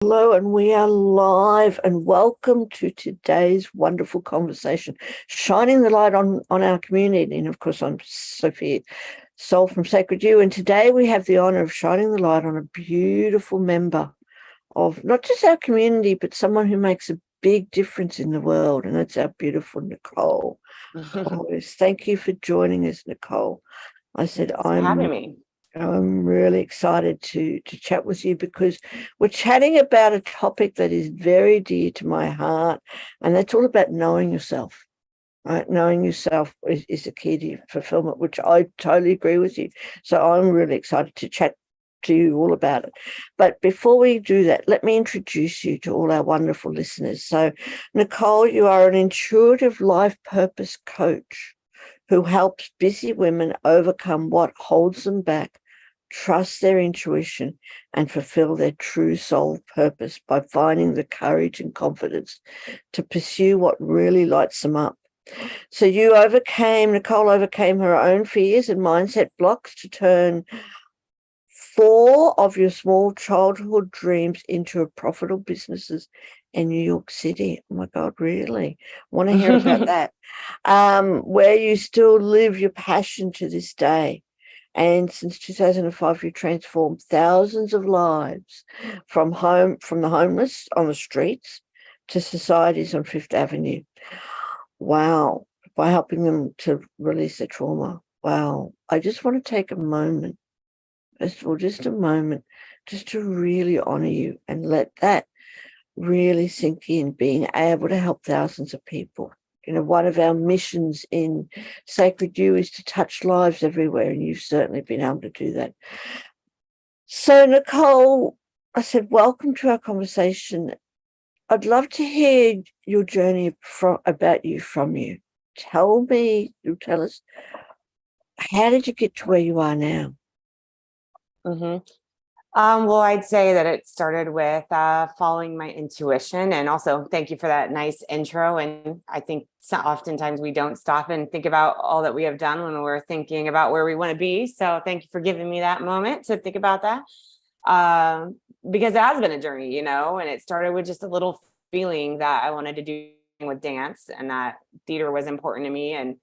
Hello, and we are live, and welcome to today's wonderful conversation, shining the light on our community. And of course, I'm Sophie Soul from Sacred You, and today we have the honor of shining the light on a beautiful member of not just our community, but someone who makes a big difference in the world, and that's our beautiful Nicole. Always thank you for joining us, Nicole. I said Thanks for having me. I'm really excited to chat with you because we're chatting about a topic that is very dear to my heart, and that's all about knowing yourself. Right? Knowing yourself is the key to fulfillment, which I totally agree with you. So I'm really excited to chat to you all about it. But before we do that, let me introduce you to all our wonderful listeners. So, Nicole, you are an intuitive life purpose coach who helps busy women overcome what holds them back, trust their intuition, and fulfill their true soul purpose by finding the courage and confidence to pursue what really lights them up. So Nicole overcame her own fears and mindset blocks to turn 4 of your small childhood dreams into profitable businesses in New York City. Oh my God, really? I want to hear about that. Where you still live your passion to this day. And since 2005, you transformed thousands of lives from the homeless on the streets to societies on Fifth Avenue. Wow. By helping them to release their trauma. Wow. I just want to take a moment, first of all, just a moment, just to really honor you and let that really sink in, being able to help thousands of people. You know, one of our missions in Sacred You is to touch lives everywhere, and you've certainly been able to do that. So, Nicole, I said, welcome to our conversation. I'd love to hear your journey about you from you. Tell us, how did you get to where you are now? hmm well, I'd say that it started with following my intuition. And also, thank you for that nice intro. And I think oftentimes we don't stop and think about all that we have done when we're thinking about where we want to be. So thank you for giving me that moment to think about that. Because it has been a journey, and it started with just a little feeling that I wanted to do with dance and that theater was important to me. And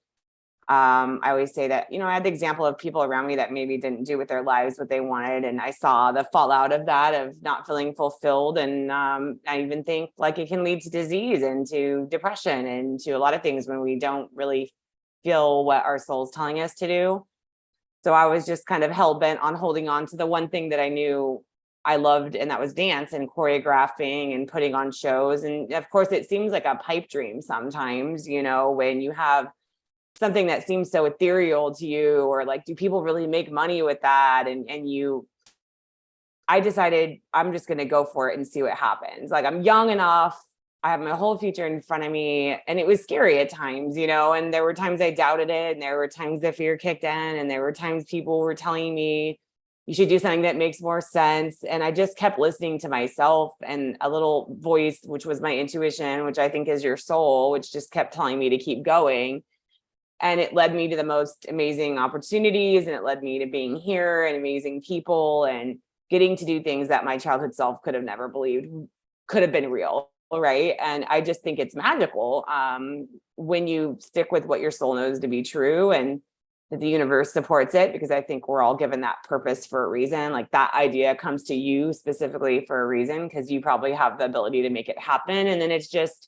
I always say that, I had the example of people around me that maybe didn't do with their lives what they wanted. And I saw the fallout of that, of not feeling fulfilled. And I even think like it can lead to disease and to depression and to a lot of things when we don't really feel what our soul's telling us to do. So I was just kind of hell bent on holding on to the one thing that I knew I loved, and that was dance and choreographing and putting on shows. And of course, it seems like a pipe dream sometimes, when you have something that seems so ethereal to you, or like, do people really make money with that? I decided I'm just going to go for it and see what happens. Like, I'm young enough. I have my whole future in front of me, and it was scary at times, and there were times I doubted it, and there were times the fear kicked in, and there were times people were telling me you should do something that makes more sense. And I just kept listening to myself and a little voice, which was my intuition, which I think is your soul, which just kept telling me to keep going. And it led me to the most amazing opportunities, and it led me to being here and amazing people and getting to do things that my childhood self could have never believed could have been real. Right. And I just think it's magical when you stick with what your soul knows to be true, and that the universe supports it, because I think we're all given that purpose for a reason. Like, that idea comes to you specifically for a reason, because you probably have the ability to make it happen. And then it's just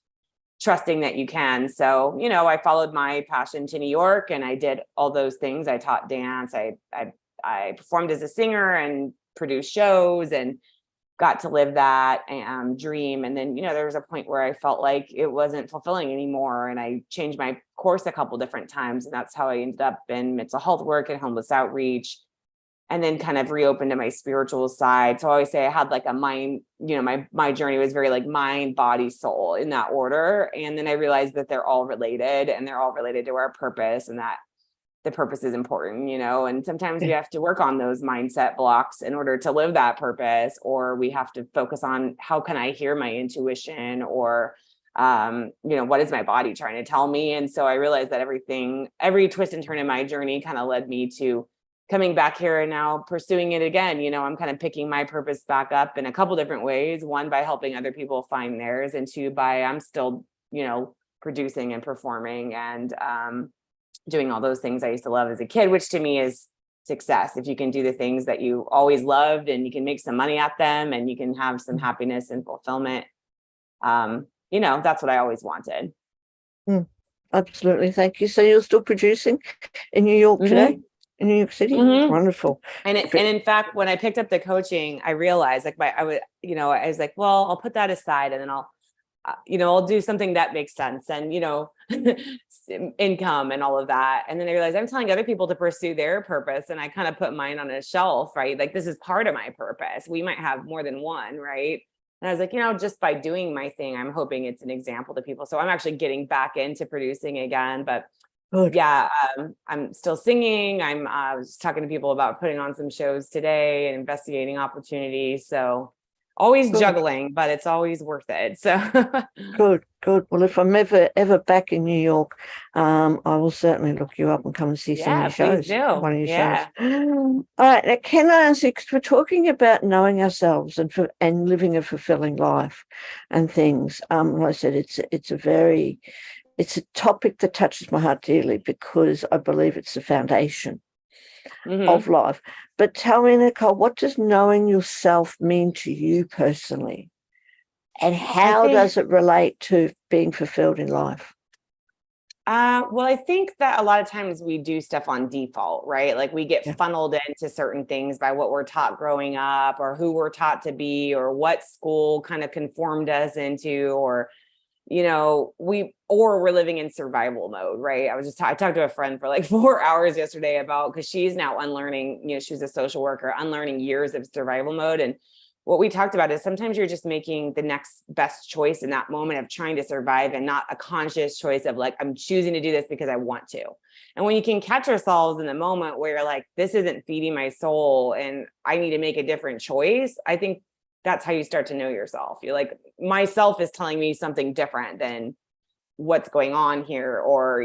trusting that you can. So, I followed my passion to New York, and I did all those things. I taught dance. I performed as a singer and produced shows and got to live that dream. And then, there was a point where I felt like it wasn't fulfilling anymore. And I changed my course a couple different times. And that's how I ended up in mental health work and homeless outreach, and then kind of reopened to my spiritual side. So I always say I had like a mind, my journey was very like mind, body, soul in that order. And then I realized that they're all related, and they're all related to our purpose, and that the purpose is important, and sometimes we have to work on those mindset blocks in order to live that purpose, or we have to focus on how can I hear my intuition, or what is my body trying to tell me? And so I realized that every twist and turn in my journey kind of led me to coming back here and now pursuing it again. I'm kind of picking my purpose back up in a couple different ways. One, by helping other people find theirs, and two, by I'm still, producing and performing and doing all those things I used to love as a kid, which to me is success. If you can do the things that you always loved and you can make some money at them and you can have some happiness and fulfillment, that's what I always wanted. Absolutely. Thank you. So you're still producing in New York today? In New York City? Wonderful. And in fact, when I picked up the coaching, I realized I was like, well, I'll put that aside and then I'll do something that makes sense and, income and all of that. And then I realized I'm telling other people to pursue their purpose. And I kind of put mine on a shelf, right? Like, this is part of my purpose. We might have more than one, right? And I was like, just by doing my thing, I'm hoping it's an example to people. So I'm actually getting back into producing again, but good. Yeah, I'm still singing. I was talking to people about putting on some shows today and investigating opportunities. So always juggling, but it's always worth it. So good. Well, if I'm ever back in New York, I will certainly look you up and come and see some of your shows. Please do. One of your shows. All right. Now, can I ask you, because we're talking about knowing ourselves and living a fulfilling life and things. Like I said, it's a topic that touches my heart dearly because I believe it's the foundation of life. But tell me, Nicole, what does knowing yourself mean to you personally? And how does it relate to being fulfilled in life? Well, I think that a lot of times we do stuff on default, right? Like we get funneled into certain things by what we're taught growing up or who we're taught to be or what school kind of conformed us into, or we're living in survival mode, right? I talked to a friend for like 4 hours yesterday because she's now unlearning, she's a social worker, unlearning years of survival mode. And what we talked about is sometimes you're just making the next best choice in that moment of trying to survive and not a conscious choice of like, I'm choosing to do this because I want to. And when you can catch ourselves in the moment where you're like, this isn't feeding my soul and I need to make a different choice, I think that's how you start to know yourself. You're like, myself is telling me something different than what's going on here. Or,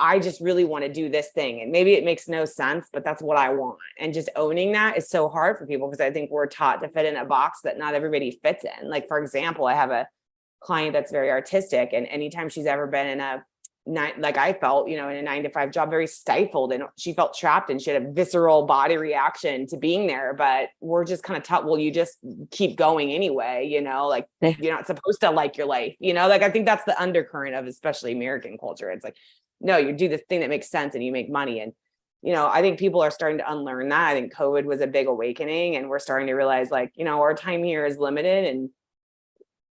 I just really want to do this thing. And maybe it makes no sense, but that's what I want. And just owning that is so hard for people because I think we're taught to fit in a box that not everybody fits in. Like, for example, I have a client that's very artistic. And anytime she's ever been in like I felt, in a 9-to-5 job, very stifled, and she felt trapped and she had a visceral body reaction to being there. But we're just kind of taught, well, you just keep going anyway, like you're not supposed to like your life, like I think that's the undercurrent of especially American culture. It's like, no, you do the thing that makes sense and you make money. And, I think people are starting to unlearn that. I think COVID was a big awakening and we're starting to realize like, our time here is limited and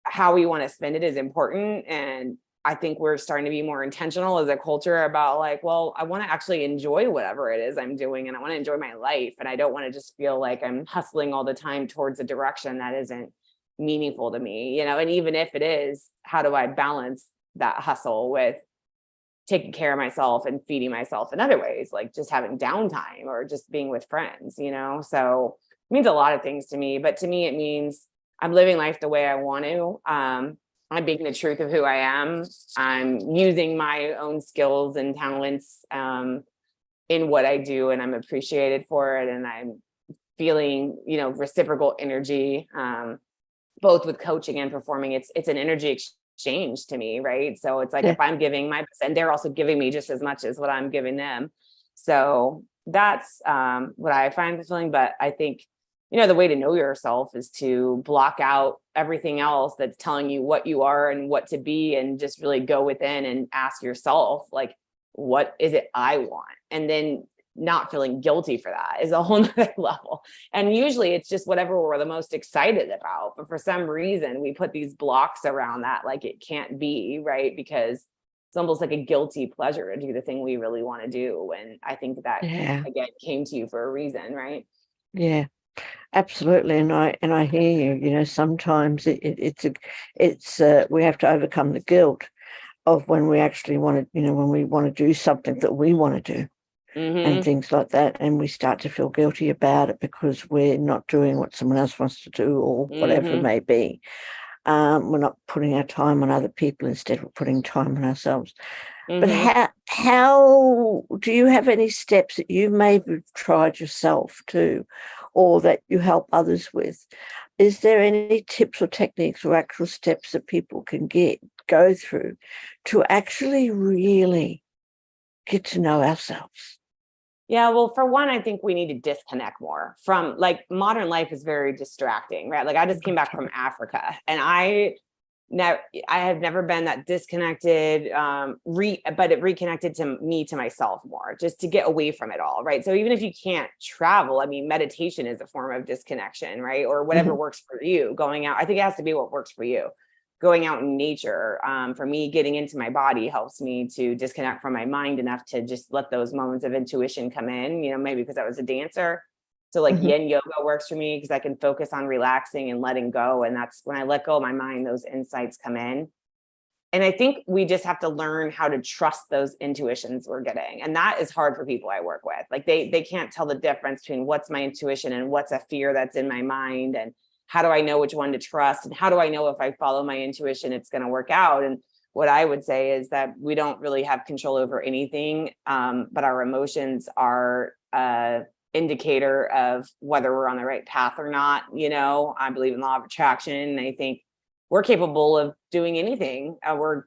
how we want to spend it is important. And I think we're starting to be more intentional as a culture about like, well, I want to actually enjoy whatever it is I'm doing and I want to enjoy my life. And I don't want to just feel like I'm hustling all the time towards a direction that isn't meaningful to me, and even if it is, how do I balance that hustle with taking care of myself and feeding myself in other ways, like just having downtime or just being with friends, so it means a lot of things to me, but to me, it means I'm living life the way I want to. I'm being the truth of who I am. I'm using my own skills and talents in what I do, and I'm appreciated for it. And I'm feeling, reciprocal energy, both with coaching and performing. It's an energy exchange to me, right? So it's like if I'm giving my best, and they're also giving me just as much as what I'm giving them. So that's what I find fulfilling. But I think the way to know yourself is to block out everything else that's telling you what you are and what to be, and just really go within and ask yourself, like, what is it I want? And then not feeling guilty for that is a whole nother level. And usually it's just whatever we're the most excited about. But for some reason, we put these blocks around that, like it can't be, right? Because it's almost like a guilty pleasure to do the thing we really want to do. And I think that, again, came to you for a reason, right? Yeah. Absolutely, and I hear you. Sometimes it's we have to overcome the guilt of when we actually want to, when we want to do something that we want to do, and things like that, and we start to feel guilty about it because we're not doing what someone else wants to do or whatever it may be. We're not putting our time on other people. Instead, we're putting time on ourselves. But Mm-hmm. how do you have any steps that you maybe tried yourself too, or that you help others with? Is there any tips or techniques or actual steps that people can go through to actually really get to know ourselves? Yeah, well, for one, I think we need to disconnect more from, like, modern life is very distracting, right? Like, I just came back from Africa, and now I have never been that disconnected, but it reconnected to myself more, just to get away from it all, right? So even if you can't travel, I mean, meditation is a form of disconnection, right? Or whatever Mhm. works for you. Going out, I think it has to be what works for you. Going out in nature, for me, getting into my body helps me to disconnect from my mind enough to just let those moments of intuition come in. Maybe because I was a dancer, so like Mhm. yin yoga works for me because I can focus on relaxing and letting go. And that's when I let go of my mind, those insights come in. And I think we just have to learn how to trust those intuitions we're getting. And that is hard for people I work with. Like they can't tell the difference between what's my intuition and what's a fear that's in my mind. And how do I know which one to trust? And how do I know if I follow my intuition, it's going to work out? And what I would say is that we don't really have control over anything, but our emotions are indicator of whether we're on the right path or not. I believe in law of attraction. And I think we're capable of doing anything. We're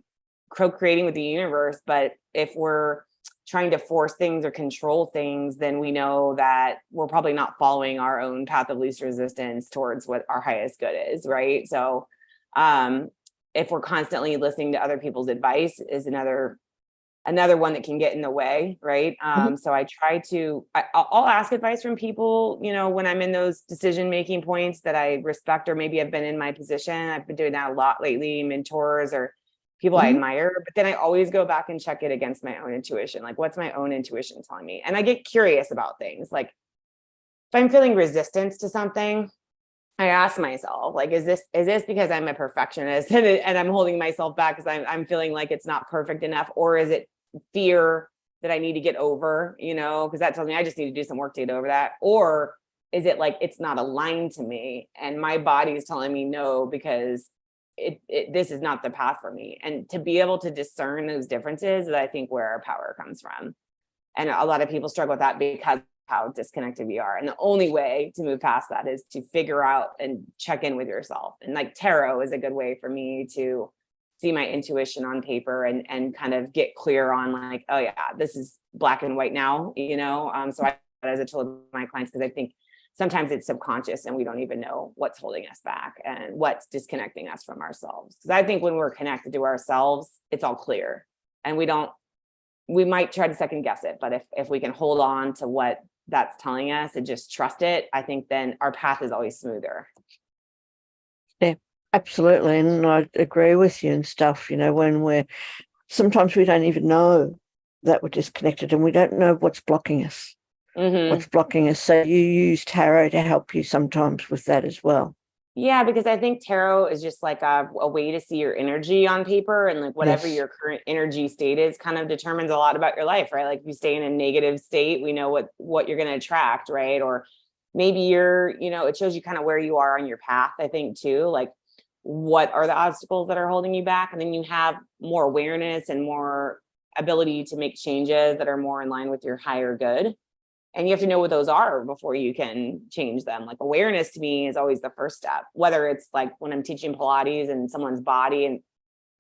co-creating with the universe, but if we're trying to force things or control things, then we know that we're probably not following our own path of least resistance towards what our highest good is, right? So um if we're constantly listening to other people's advice is another one that can get in the way, right? Mhm. So I try to, I'll ask advice from people, when I'm in those decision making points that I respect, or maybe I've been in my position. I've been doing that a lot lately, mentors or people I Mhm. admire. But then I always go back and check it against my own intuition. Like, what's my own intuition telling me? And I get curious about things. Like, if I'm feeling resistance to something, I ask myself, like, is this because I'm a perfectionist and I'm holding myself back because I'm feeling like it's not perfect enough, or is it fear that I need to get over? Because that tells me I just need to do some work to get over that, or is it like it's not aligned to me and my body is telling me no because this is not the path for me? And to be able to discern those differences is, I think, where our power comes from. And a lot of people struggle with that because of how disconnected we are. And the only way to move past that is to figure out and check in with yourself. And like tarot is a good way for me to see my intuition on paper and kind of get clear on, like, oh yeah, this is black and white now, So I, as I told my clients, because I think sometimes it's subconscious and we don't even know what's holding us back and what's disconnecting us from ourselves. Because I think when we're connected to ourselves, it's all clear, and we might try to second guess it, but if we can hold on to what that's telling us and just trust it, I think then our path is always smoother. Yeah, absolutely. And I agree with you and stuff, when sometimes we don't even know that we're disconnected and we don't know what's blocking us. Mm-hmm. So you use tarot to help you sometimes with that as well. Yeah, because I think tarot is just like a way to see your energy on paper, and like whatever Yes. your current energy state is kind of determines a lot about your life, right? Like if you stay in a negative state, we know what you're going to attract, right? Or maybe it shows you kind of where you are on your path, I think, too. Like, what are the obstacles that are holding you back? And then you have more awareness and more ability to make changes that are more in line with your higher good. And you have to know what those are before you can change them. Like, awareness to me is always the first step, whether it's like when I'm teaching Pilates and someone's body and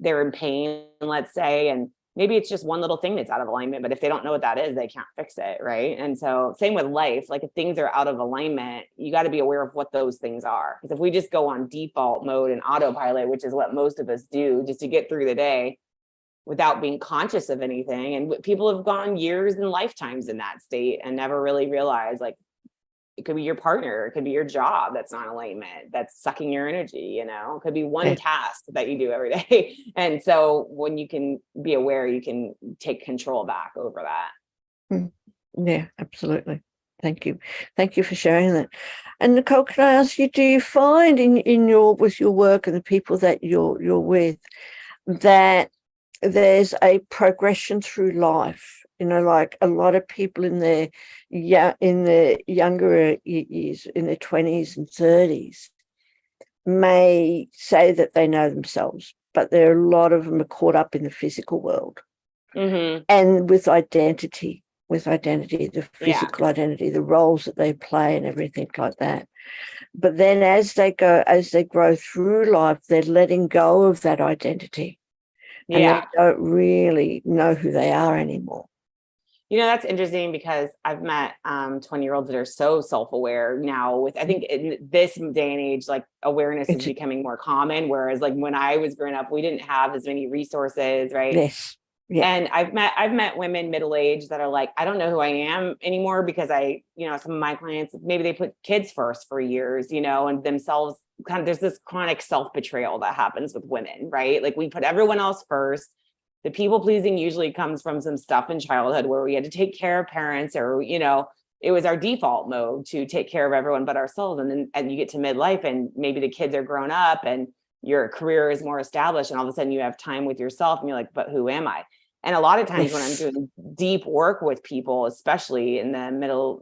they're in pain, let's say, and maybe it's just one little thing that's out of alignment, but if they don't know what that is, they can't fix it, right? And so same with life. Like, if things are out of alignment, you got to be aware of what those things are. Because if we just go on default mode and autopilot, which is what most of us do just to get through the day, without being conscious of anything. And people have gone years and lifetimes in that state and never really realized, like, it could be your partner, it could be your job that's not alignment, that's sucking your energy, it could be one Yeah. task that you do every day. And so when you can be aware, you can take control back over that. Mm. Yeah, absolutely. Thank you. Thank you for sharing that. And Nicole, can I ask you, do you find in your with your work and the people that you're with that there's a progression through life? Like a lot of people in their younger years, in their 20s and 30s, may say that they know themselves, but there are a lot of them are caught up in the physical world and with identity, the physical identity, the roles that they play and everything like that. But then as they grow through life, they're letting go of that identity and they don't really know who they are anymore. That's interesting because I've met 20-year-olds that are so self-aware now with, I think in this day and age, like awareness is becoming more common. Whereas like when I was growing up, we didn't have as many resources, right? Yes. Yeah. And I've met women middle-aged that are like, I don't know who I am anymore because some of my clients, maybe they put kids first for years, and themselves there's this chronic self-betrayal that happens with women, right? Like we put everyone else first. The people pleasing usually comes from some stuff in childhood where we had to take care of parents or, it was our default mode to take care of everyone but ourselves. And you get to midlife and maybe the kids are grown up and your career is more established and all of a sudden you have time with yourself and you're like, but who am I? And a lot of times when I'm doing deep work with people, especially in the middle,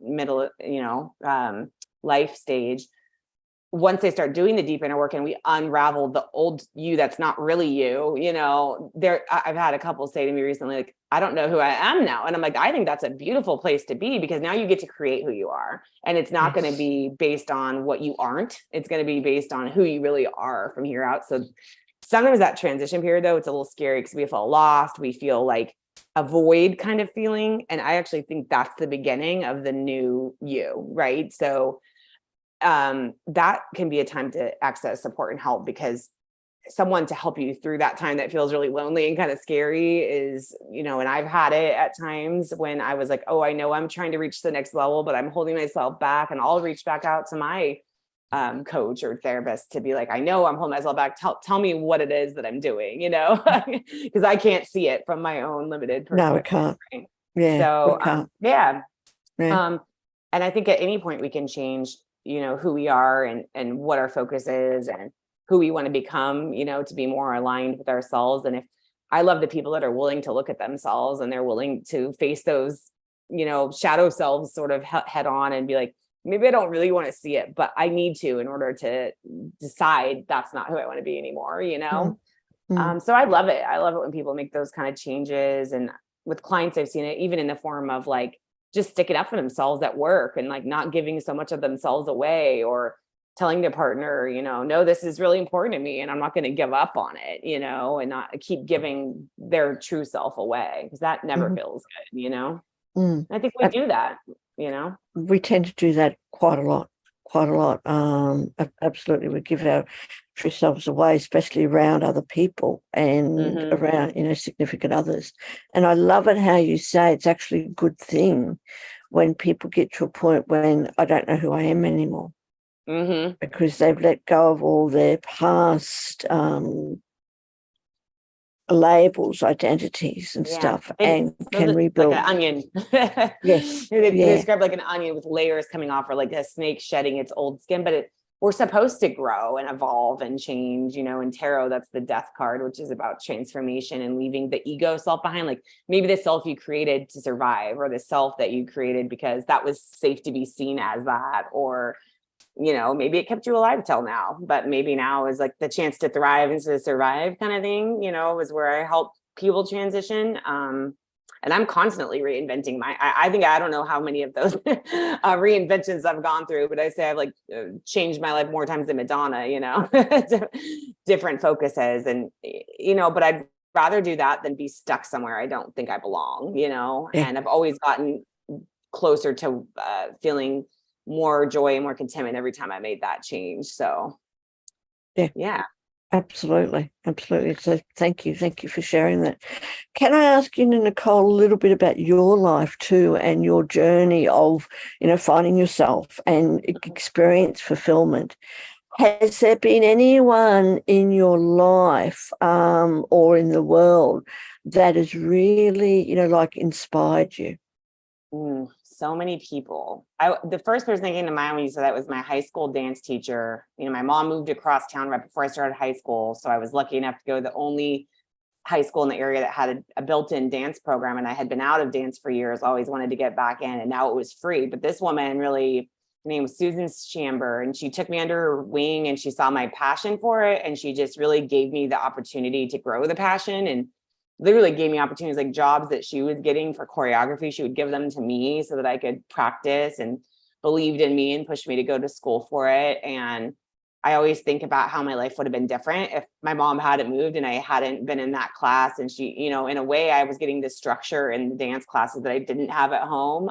life stage, once they start doing the deep inner work and we unravel the old you that's not really you, I've had a couple say to me recently, like, I don't know who I am now. And I'm like, I think that's a beautiful place to be because now you get to create who you are. And it's not going to be based on what you aren't. It's going to be based on who you really are from here out. So sometimes that transition period, though, it's a little scary because we feel lost. We feel like a void kind of feeling. And I actually think that's the beginning of the new you, right? So that can be a time to access support and help because someone to help you through that time that feels really lonely and kind of scary is, and I've had it at times when I was like, oh, I know I'm trying to reach the next level, but I'm holding myself back, and I'll reach back out to my coach or therapist to be like, I know I'm holding myself back. Tell me what it is that I'm doing, because I can't see it from my own limited perspective. No, we can't. Right? Yeah. So, yeah. And I think at any point we can change, who we are and what our focus is and who we want to become, to be more aligned with ourselves. And if I love the people that are willing to look at themselves and they're willing to face those, shadow selves sort of head on and be like, maybe I don't really want to see it, but I need to in order to decide that's not who I want to be anymore, So I love it. I love it when people make those kind of changes. And with clients, I've seen it even in the form of like, just sticking up for themselves at work and like not giving so much of themselves away or telling their partner, no, this is really important to me and I'm not going to give up on it, and not keep giving their true self away because that never feels good, I think we do that, We tend to do that quite a lot. Absolutely. We give our true selves away, especially around other people and around, significant others. And I love it how you say it's actually a good thing when people get to a point when I don't know who I am anymore because they've let go of all their past labels, identities and stuff, and can rebuild. Like an onion. Yes. They describe like an onion with layers coming off, or like a snake shedding its old skin, but we're supposed to grow and evolve and change, in tarot, that's the death card, which is about transformation and leaving the ego self behind. Like maybe the self you created to survive or the self that you created because that was safe to be seen as that, or maybe it kept you alive till now, but maybe now is like the chance to thrive instead of survive kind of thing, is where I help people transition. And I'm constantly reinventing I think I don't know how many of those reinventions I've gone through, but I say I've like changed my life more times than Madonna, different focuses and, but I'd rather do that than be stuck somewhere I don't think I belong, and I've always gotten closer to feeling more joy and more contentment every time I made that change. So yeah. Absolutely. So thank you for sharing that. Can I ask you, Nicole, a little bit about your life too and your journey of, finding yourself and experience fulfillment? Has there been anyone in your life or in the world that has really, like inspired you? So many people. The first person that came to mind when you said that was my high school dance teacher. My mom moved across town right before I started high school. So I was lucky enough to go to the only high school in the area that had a built-in dance program. And I had been out of dance for years, always wanted to get back in, and now it was free. But this woman really name was Susan Chamber, and she took me under her wing and she saw my passion for it. And she just really gave me the opportunity to grow the passion, and literally gave me opportunities, like jobs that she was getting for choreography. She would give them to me so that I could practice, and believed in me and pushed me to go to school for it. And I always think about how my life would have been different if my mom hadn't moved and I hadn't been in that class. And she, in a way, I was getting the structure in the dance classes that I didn't have at home.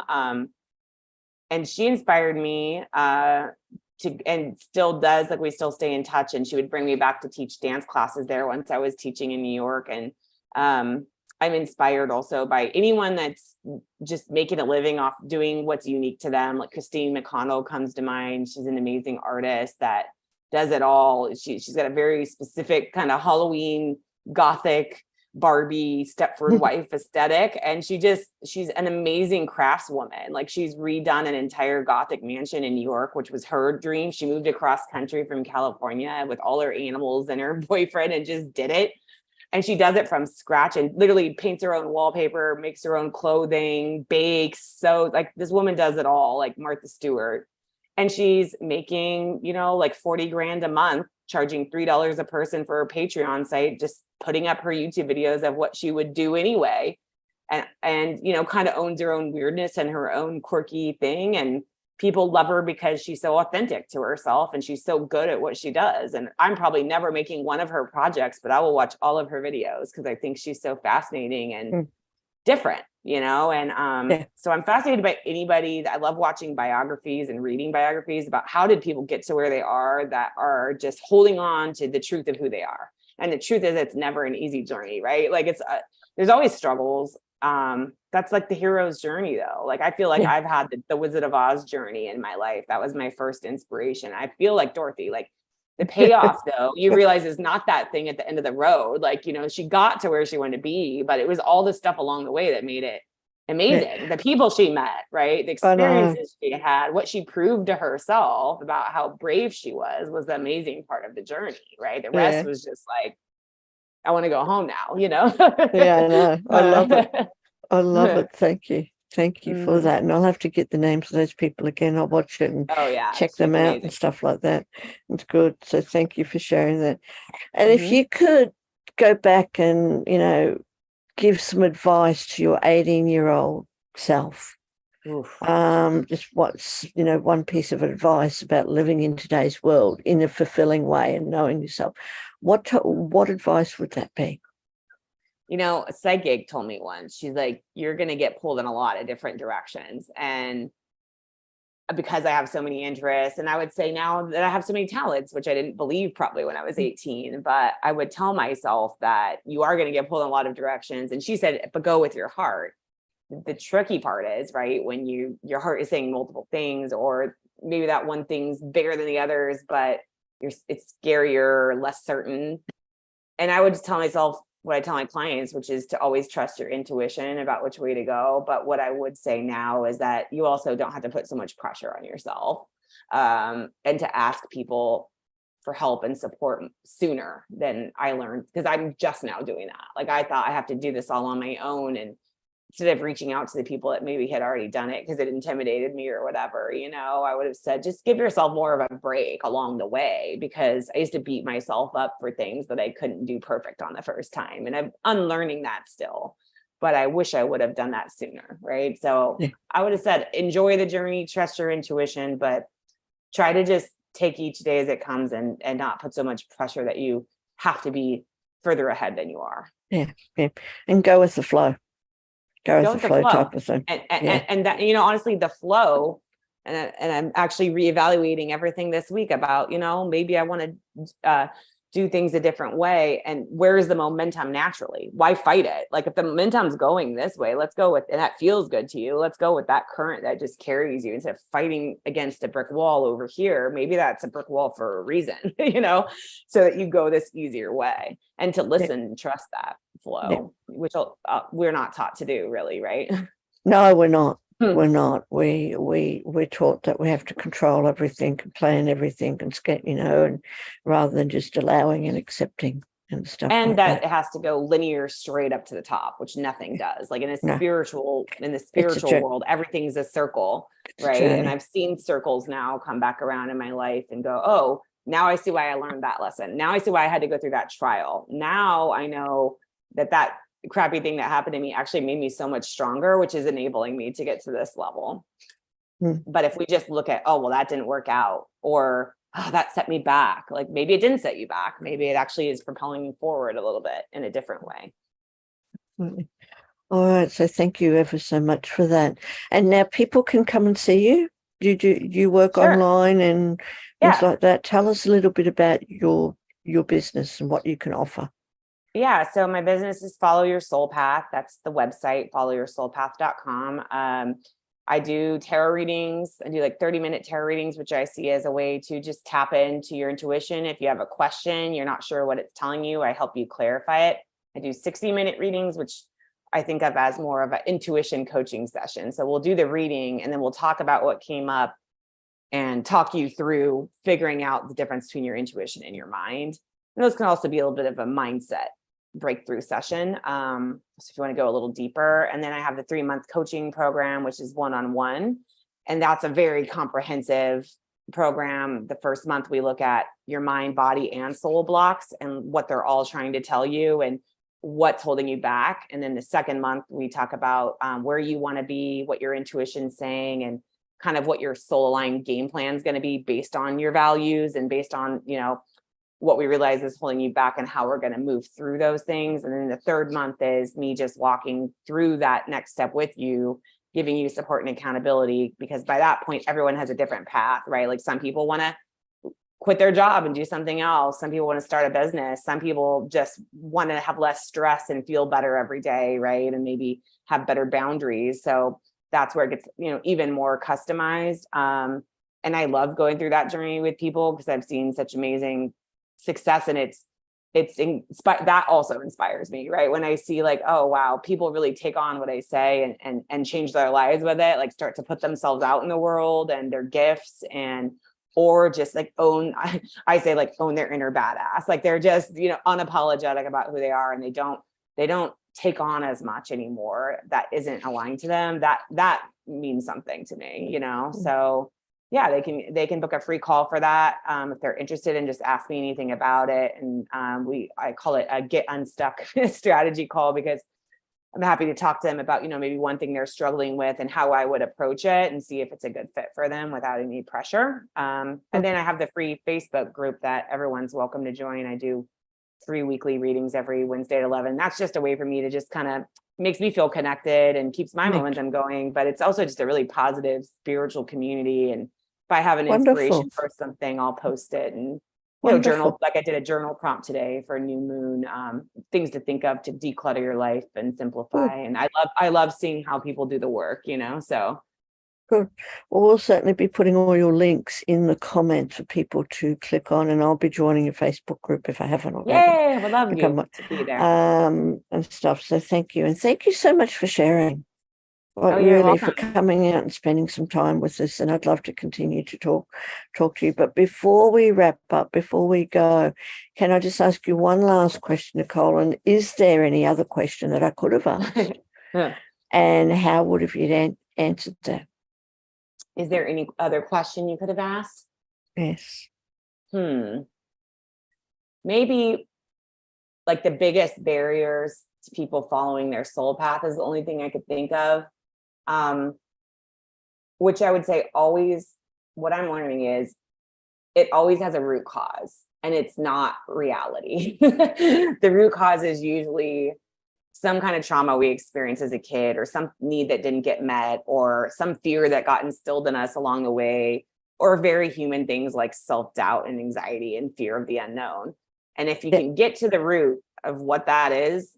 And she inspired me and still does. Like, we still stay in touch, and she would bring me back to teach dance classes there once I was teaching in New York. And I'm inspired also by anyone that's just making a living off doing what's unique to them. Like Christine McConnell comes to mind. She's an amazing artist that does it all. She's got a very specific kind of Halloween gothic Barbie Stepford wife aesthetic. And she's an amazing craftswoman. Like, she's redone an entire gothic mansion in New York, which was her dream. She moved across country from California with all her animals and her boyfriend and just did it. And she does it from scratch and literally paints her own wallpaper, makes her own clothing, bakes. So like, this woman does it all, like Martha Stewart. And she's making, like 40 grand a month, charging $3 a person for her Patreon site, just putting up her YouTube videos of what she would do anyway. And kind of owns her own weirdness and her own quirky thing. And people love her because she's so authentic to herself and she's so good at what she does. And I'm probably never making one of her projects, but I will watch all of her videos because I think she's so fascinating and different, and so I'm fascinated by anybody. I love watching biographies and reading biographies about how did people get to where they are, that are just holding on to the truth of who they are. And the truth is, it's never an easy journey, right? Like, it's there's always struggles. That's like the hero's journey, though. Like, I feel like I've had the Wizard of Oz journey in my life. That was my first inspiration. I feel like Dorothy. Like, the payoff, though, you realize is not that thing at the end of the road. Like, she got to where she wanted to be, but it was all the stuff along the way that made it amazing. The people she met, right? The experiences she had, what she proved to herself about how brave she was the amazing part of the journey, right? The rest was just like, I want to go home now, Yeah, I know. I love it. I love it. Thank you. Thank you for that. And I'll have to get the names of those people again. I'll watch it and check them out and stuff like that. It's good. So thank you for sharing that. And if you could go back and, give some advice to your 18-year-old self, just what's, one piece of advice about living in today's world in a fulfilling way and knowing yourself, what advice would that be? A psychic told me once, she's like, you're going to get pulled in a lot of different directions. And because I have so many interests, and I would say now that I have so many talents, which I didn't believe probably when I was 18, but I would tell myself that you are going to get pulled in a lot of directions. And she said, but go with your heart. The tricky part is, right, when your heart is saying multiple things, or maybe that one thing's bigger than the others, but it's scarier, less certain. And I would just tell myself what I tell my clients, which is to always trust your intuition about which way to go. But what I would say now is that you also don't have to put so much pressure on yourself, and to ask people for help and support sooner than I learned, because I'm just now doing that. Like, I thought I have to do this all on my own, and instead of reaching out to the people that maybe had already done it because it intimidated me or whatever, I would have said, just give yourself more of a break along the way, because I used to beat myself up for things that I couldn't do perfect on the first time. And I'm unlearning that still, but I wish I would have done that sooner. Right. So I would have said, enjoy the journey, trust your intuition, but try to just take each day as it comes and not put so much pressure that you have to be further ahead than you are. Yeah. And go with the flow. Go with the flow type of thing. And that, honestly, the flow, and I'm actually reevaluating everything this week about, maybe I want to do things a different way. And where is the momentum naturally? Why fight it? Like, if the momentum's going this way, let's go with, and that feels good to you, let's go with that current that just carries you instead of fighting against a brick wall over here. Maybe that's a brick wall for a reason, so that you go this easier way, and to listen and trust that flow, which we're not taught to do, really, right? No, we're not. We're not. We're taught that we have to control everything and plan everything and skate, and rather than just allowing and accepting and stuff. And like that it has to go linear straight up to the top, which nothing does. Like, in the spiritual world, everything's a circle. right? And I've seen circles now come back around in my life and go, oh, now I see why I learned that lesson. Now I see why I had to go through that trial. Now I know that crappy thing that happened to me actually made me so much stronger, which is enabling me to get to this level. But if we just look at, oh, well, that didn't work out, or oh, that set me back, like maybe it didn't set you back. Maybe it actually is propelling you forward a little bit in a different way. All right. So thank you ever so much for that. And now people can come and see you. You work online and things like that. Tell us a little bit about your business and what you can offer. Yeah. So my business is Follow Your Soul Path. That's the website, followyoursoulpath.com. I do tarot readings. I do like 30-minute tarot readings, which I see as a way to just tap into your intuition. If you have a question, you're not sure what it's telling you, I help you clarify it. I do 60-minute readings, which I think of as more of an intuition coaching session. So we'll do the reading and then we'll talk about what came up and talk you through figuring out the difference between your intuition and your mind. And those can also be a little bit of a mindset breakthrough session. So if you want to go a little deeper, and then I have the 3-month coaching program, which is one-on-one. And that's a very comprehensive program. The first month we look at your mind, body, and soul blocks and what they're all trying to tell you and what's holding you back. And then the second month we talk about where you want to be, what your intuition's saying, and kind of what your soul aligned game plan is going to be based on your values and based on, what we realize is holding you back and how we're going to move through those things. And then the third month is me just walking through that next step with you, giving you support and accountability, because by that point, everyone has a different path, right? Like some people want to quit their job and do something else. Some people want to start a business. Some people just want to have less stress and feel better every day, right? And maybe have better boundaries. So that's where it gets, even more customized. And I love going through that journey with people because I've seen such amazing success, and that also inspires me, right? When I see like, oh wow, people really take on what I say and change their lives with it, like start to put themselves out in the world and their gifts, and or just like I say like own their inner badass, like they're just unapologetic about who they are, and they don't take on as much anymore that isn't aligned to them. That means something to me, so yeah, they can book a free call for that if they're interested, and just ask me anything about it. And I call it a get unstuck strategy call, because I'm happy to talk to them about maybe one thing they're struggling with and how I would approach it and see if it's a good fit for them without any pressure. And then I have the free Facebook group that everyone's welcome to join. I do 3 weekly readings every Wednesday at 11. That's just a way for me to just kind of makes me feel connected and keeps my momentum going. But it's also just a really positive spiritual community. And if I have an inspiration for something, I'll post it, and journal, like I did a journal prompt today for new moon, things to think of to declutter your life and simplify. And I love seeing how people do the work, so. Good. Well, we'll certainly be putting all your links in the comments for people to click on, and I'll be joining your Facebook group if I haven't already. Yay, I would love you to be there. And stuff. So thank you. And thank you so much for sharing. Really, for coming out and spending some time with us. And I'd love to continue to talk to you. But before we wrap up, before we go, can I just ask you one last question, Nicole? And is there any other question that I could have asked? Yeah. And how would have you answered that? Is there any other question you could have asked? Yes. Maybe like the biggest barriers to people following their soul path is the only thing I could think of. Which I would say always, what I'm learning is it always has a root cause, and it's not reality. The root cause is usually some kind of trauma we experienced as a kid, or some need that didn't get met, or some fear that got instilled in us along the way, or very human things like self-doubt and anxiety and fear of the unknown. And if you can get to the root of what that is,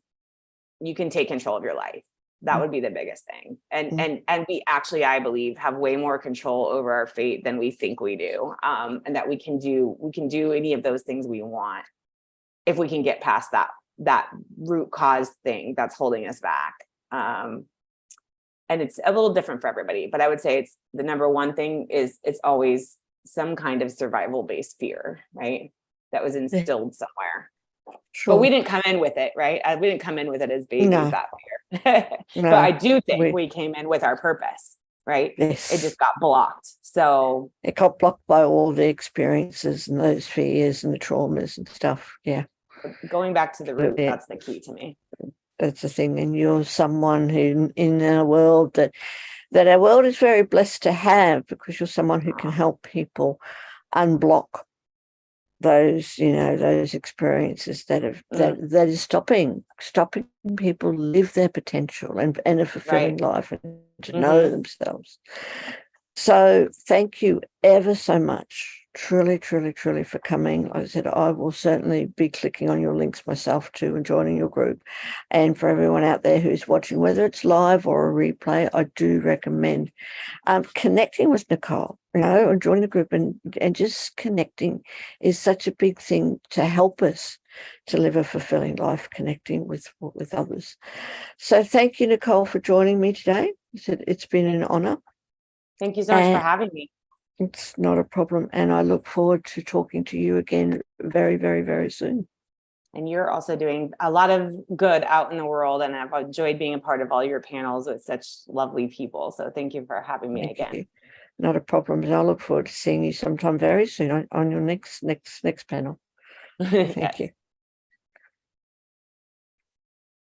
you can take control of your life. That would be the biggest thing. And we actually, I believe, have way more control over our fate than we think we do. And that we can do any of those things we want if we can get past that root cause thing that's holding us back. And it's a little different for everybody, but I would say it's the number one thing is it's always some kind of survival based fear, right? That was instilled somewhere. Sure. But we didn't come in with it, right? We didn't come in with it as babies, that fear. But I do think we came in with our purpose. right? Yes. It just got blocked. So it got blocked by all the experiences and those fears and the traumas and stuff. Yeah. Going back to the root, Yeah. that's the key to me. That's the thing. And you're someone who in our world that our world is very blessed to have, because you're someone who can help people unblock those, those experiences that is stopping people live their potential and a fulfilling life and to know themselves. So thank you ever so much. Truly, truly, truly for coming. Like I said, I will certainly be clicking on your links myself too and joining your group. And for everyone out there who's watching, whether it's live or a replay, I do recommend connecting with Nicole, and joining the group and just connecting is such a big thing to help us to live a fulfilling life, connecting with others. So thank you, Nicole, for joining me today. It's been an honor. Thank you so much for having me. It's not a problem. And I look forward to talking to you again very, very, very soon. And you're also doing a lot of good out in the world. And I've enjoyed being a part of all your panels with such lovely people. So thank you for having me again. Not a problem. And I look forward to seeing you sometime very soon on your next panel. Thank you.